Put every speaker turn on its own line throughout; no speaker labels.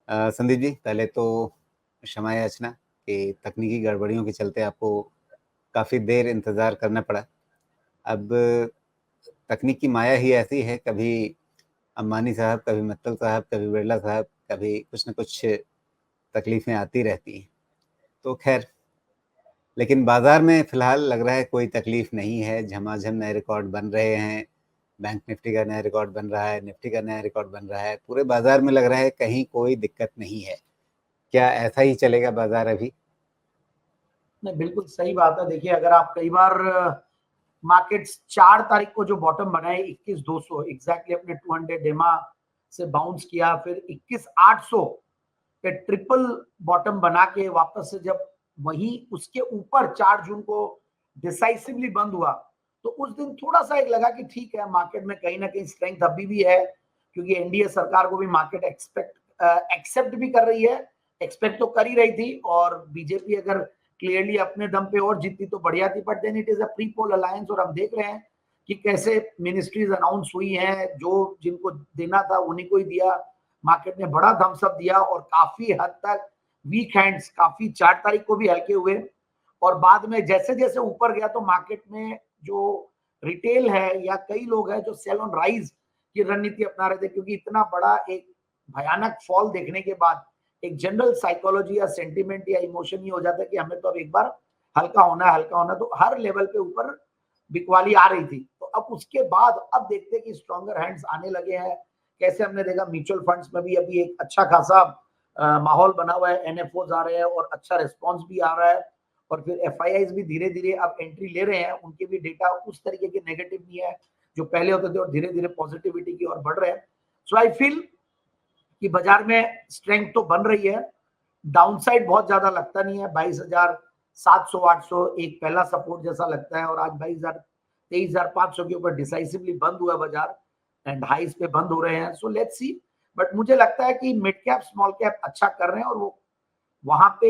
संदीप जी, पहले तो क्षमा याचना कि तकनीकी गड़बड़ियों के चलते आपको काफ़ी देर इंतज़ार करना पड़ा। अब तकनीक की माया ही ऐसी है, कभी अंबानी साहब, कभी मित्तल साहब, कभी बिरला साहब, कभी कुछ न कुछ तकलीफ़ें आती रहती हैं। तो ख़ैर, लेकिन बाज़ार में फ़िलहाल लग रहा है कोई तकलीफ़ नहीं है, झमाझम नए रिकॉर्ड बन रहे हैं। बैंक निफ्टी का नया रिकॉर्ड बन रहा है, निफ्टी का नया रिकॉर्ड बन रहा है। पूरे बाज़ार में लग रहा है कहीं कोई दिक्कत नहीं है। क्या ऐसा ही चलेगा बाज़ार अभी?
नहीं, बिल्कुल सही बात है। देखिए, अगर आप कई बार मार्केट्स 4 तारीख को जो बॉटम बनाए 21,200 एग्जैक्टली अपने 200 डेमा से बाउंस किया, फिर 21,800 पे ट्रिपल बॉटम बना के वापस से जब वही उसके ऊपर 4 जून को डिसाइसिवली बंद हुआ, तो उस दिन थोड़ा सा एक लगा कि ठीक है, मार्केट में कहीं ना कहीं स्ट्रेंथ अभी भी है, क्योंकि एनडीए सरकार को भी मार्केट एक्सेप्ट भी कर रही है। एक्सपेक्ट तो कर ही रही थी, और बीजेपी अगर क्लियरली अपने दम पे और जीतती तो बढ़िया थी, but then it is a pre poll alliance, और हम देख रहे हैं कि कैसे मिनिस्ट्रीज अनाउंस हुई हैं, जो जिनको देना था उन्हीं को ही दिया। मार्केट ने बड़ा थम्स अप दिया, और काफी हद तक वीक हैंड्स काफी 4 तारीख को भी हल्के हुए, और बाद में जैसे जैसे ऊपर गया तो मार्केट में जो रिटेल है या कई लोग हैं जो सेल ऑन राइज की रणनीति अपना रहे थे, क्योंकि इतना बड़ा एक भयानक फॉल देखने के बाद एक जनरल साइकोलॉजी या सेंटिमेंट या इमोशन ही हो जाता है कि हमें तो अब एक बार हल्का होना है, हल्का होना है। तो हर लेवल पे ऊपर बिकवाली आ रही थी, तो अब उसके बाद अब देखते हैं कि स्ट्रॉन्गर हैंड्स आने लगे हैं। कैसे हमने देखा म्यूचुअल फंड्स में भी अभी एक अच्छा खासा माहौल बना हुआ है, एनएफओज आ रहे हैं और अच्छा रिस्पॉन्स भी आ रहा है, और फिर एफआईआईज भी धीरे धीरे अब एंट्री ले रहे हैं, उनके भी डेटा उस तरीके के नेगेटिव नहीं है जो पहले होते थे, और धीरे धीरे पॉजिटिविटी की ओर बढ़ रहे हैं। सो आई फील कि बाजार में स्ट्रेंथ तो बन रही है, डाउनसाइड बहुत ज्यादा लगता नहीं है। 22,700 800 एक पहला सपोर्ट जैसा लगता है, और आज 23,500 के ऊपर डिसाइसिवली बंद हुआ बाजार, एंड हाइस पे बंद हो रहे हैं। सो लेट्स सी, बट मुझे लगता है कि मिड कैप स्मॉल कैप अच्छा कर रहे हैं, और वो वहां पे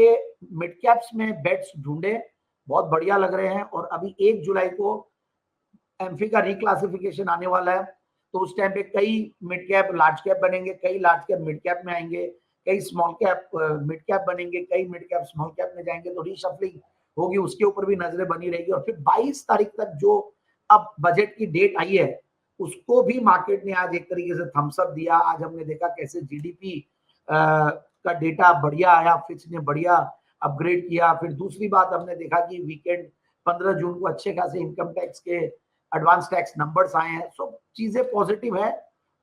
मिड कैप्स में बेट्स ढूंढे, बहुत बढ़िया लग रहे हैं। और अभी 1 जुलाई को एमफी का रिक्लासिफिकेशन आने वाला है, तो उस टाइम पे कई मिड कैप लार्ज कैप बनेंगे, कई लार्ज कैप मिड कैप में आएंगे, कई स्मॉल कैप मिड कैप बनेंगे, कई मिड कैप स्मॉल कैप में जाएंगे, तो रीशफलिंग होगी, उसके ऊपर भी नजरें बनी रहेगी। और फिर 22 तारीख तक जो अब बजट की डेट आई है, उसको भी मार्केट ने आज एक तरीके से थम्स अप दिया। आज हमने देखा कैसे जीडीपी का डेटा बढ़िया आया, फिच ने बढ़िया अपग्रेड किया। फिर दूसरी बात हमने देखा कि वीकेंड 15 जून को अच्छे खासे इनकम टैक्स के एडवांस टैक्स नंबर्स आए हैं, सब चीजें पॉजिटिव है।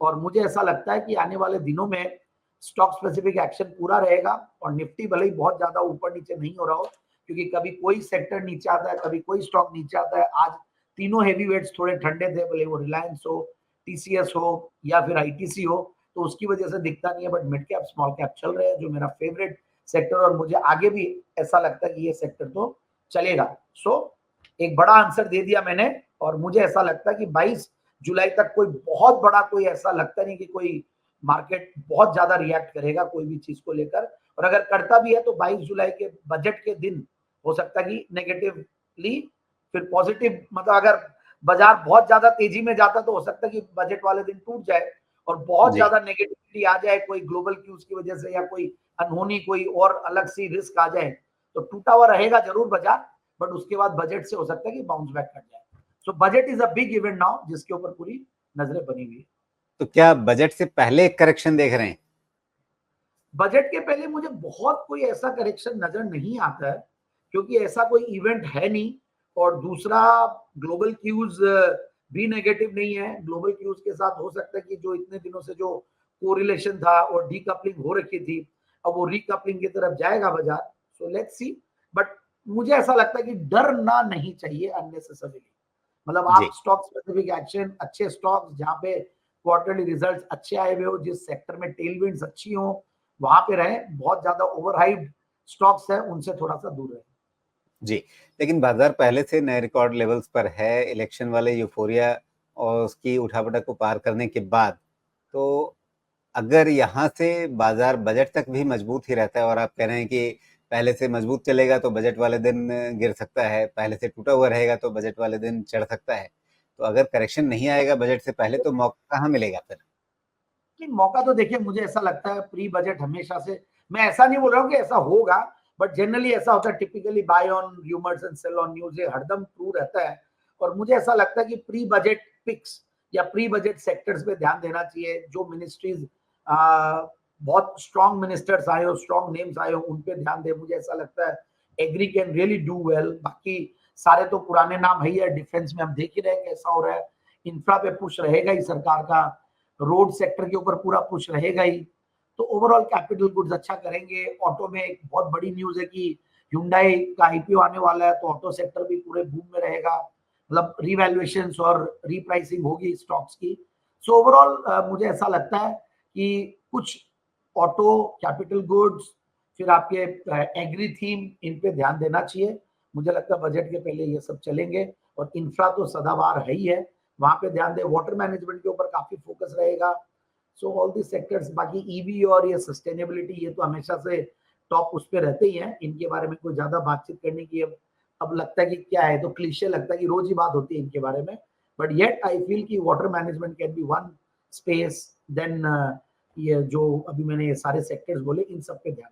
और मुझे ऐसा लगता है कि आने वाले दिनों में स्टॉक स्पेसिफिक एक्शन पूरा रहेगा, और निफ्टी भले ही बहुत ज्यादा ऊपर नीचे नहीं हो रहा हो, क्योंकि कभी कोई सेक्टर नीचे आता है, कभी कोई स्टॉक नीचे आता है। आज तीनों हेवी वेट्स थोड़े ठंडे थे, भले वो रिलायंस हो, टीसीएस हो या फिर आईटीसी हो, तो उसकी वजह से दिखता नहीं है। But mid cap small cap चल रहे हैं, जो मेरा फेवरेट सेक्टर, और मुझे आगे भी ऐसा लगता है कि ये सेक्टर तो चलेगा। सो एक बड़ा आंसर दे दिया मैंने, और मुझे ऐसा लगता है कि 22 जुलाई तक कोई बहुत बड़ा, कोई ऐसा लगता नहीं कि कोई मार्केट बहुत ज्यादा रिएक्ट करेगा कोई भी चीज को लेकर। और अगर करता भी है तो 22 जुलाई के बजट के दिन हो सकता है कि नेगेटिवली फिर पॉजिटिव, मतलब अगर बाजार बहुत ज्यादा तेजी में जाता तो हो सकता है कि बजट वाले दिन टूट जाए, और बहुत
जी।
ज्यादा नेगेटिविटी आ जाए कोई ग्लोबल क्यूज की वजह से, या कोई अनहोनी कोई और अलग सी रिस्क आ जाए, तो टूटा हुआ रहेगा जरूर बाजार, बट उसके बाद बजट से हो सकता है कि बाउंस बैक कर जाए। So budget is a big event now, जिसके ऊपर पूरी नजरें बनी हुई है।
तो क्या बजट से पहले एक करेक्शन देख रहे हैं?
बजट के पहले मुझे बहुत कोई ऐसा करेक्शन नजर नहीं आता है, क्योंकि ऐसा कोई इवेंट है नहीं। और दूसरा, ग्लोबल क्यूज भी नेगेटिव नहीं है। ग्लोबल क्यूज के साथ हो सकता है कि जो इतने दिनों से जो कोरिलेशन था और डीकपलिंग हो रखी थी, अब वो रिकपलिंग की तरफ जाएगा बाजार। सो लेट्स सी, बट मुझे ऐसा लगता है कि डरना नहीं चाहिए अननेसेसरीली। मतलब आप
जी।
स्टॉक स्पेसिफिक एक्शन, अच्छे स्टॉक्स जहां पे क्वार्टरली रिजल्ट्स अच्छे आए हुए हो, जिस सेक्टर में टेलविंड्स अच्छी हो, वहां पे रहें। बहुत ज्यादा ओवरहाइप्ड स्टॉक्स है, उनसे थोड़ा सा दूर रहे।
जी, लेकिन बाजार पहले से नए रिकॉर्ड लेवल्स पर है, इलेक्शन वाले यूफोरिया और उसकी उठापटक को पार करने के बाद, तो अगर यहाँ से बाजार बजट तक भी मजबूत ही रहता है और आप कह रहे हैं कि पहले से मजबूत चलेगा तो बजट वाले दिन गिर सकता है, पहले से टूटा हुआ रहेगा तो बजट वाले दिन चढ़ सकता है। तो अगर करेक्शन नहीं आएगा बजट से पहले तो मौका कहाँ मिलेगा फिर?
नहीं, मौका तो देखिए मुझे ऐसा लगता है प्री बजट हमेशा से, मैं ऐसा नहीं बोल रहा हूँ कि ऐसा होगा, बट जनरली ऐसा होता है, typically buy on rumours and sell on news, ये हरदम ट्रू रहता है। और मुझे ऐसा लगता है कि प्री बजट पिक्स या प्री बजट सेक्टर्स पे ध्यान देना चाहिए। जो मिनिस्ट्रीज बहुत स्ट्रॉन्ग मिनिस्टर्स आए हो, स्ट्रॉन्ग नेम्स आए हो, उन पे ध्यान दे। मुझे ऐसा लगता है agri can really do well. बाकी सारे तो पुराने नाम है ही है। डिफेंस में हम देख ही रहे हैं कैसा हो रहा है। इंफ्रा पे पुश रहेगा ही सरकार का, रोड सेक्टर के ऊपर पूरा पुश रहेगा ही। तो ओवरऑल कैपिटल गुड्स अच्छा करेंगे। ऑटो में एक बहुत बड़ी न्यूज है कि Hyundai का आईपीओ आने वाला है, तो ऑटो सेक्टर भी पूरे बूम में रहेगा। मतलब रिवैल्यूएशन और रीप्राइसिंग होगी स्टॉक्स की। सो ओवरऑल मुझे ऐसा लगता है कि कुछ ऑटो, कैपिटल गुड्स, फिर आपके एग्री थीम, इन पे ध्यान देना चाहिए। मुझे लगता है बजट के पहले ये सब चलेंगे। और इंफ्रा तो सदाबहार है ही है, वहां पे ध्यान दें। वाटर मैनेजमेंट के ऊपर काफी फोकस रहेगा। सो ऑल दी सेक्टर्स, बाकी ईवी और ये सस्टेनेबिलिटी, ये तो हमेशा से टॉप उस पे रहते ही हैं। इनके बारे में कोई ज्यादा बातचीत करने की अब लगता है कि क्या है, तो क्लीशे लगता है कि रोज ही बात होती है इनके बारे में। बट येट आई फील कि water management can be one space. देन ये जो अभी मैंने ये सारे सेक्टर्स बोले, इन सब पे ध्यान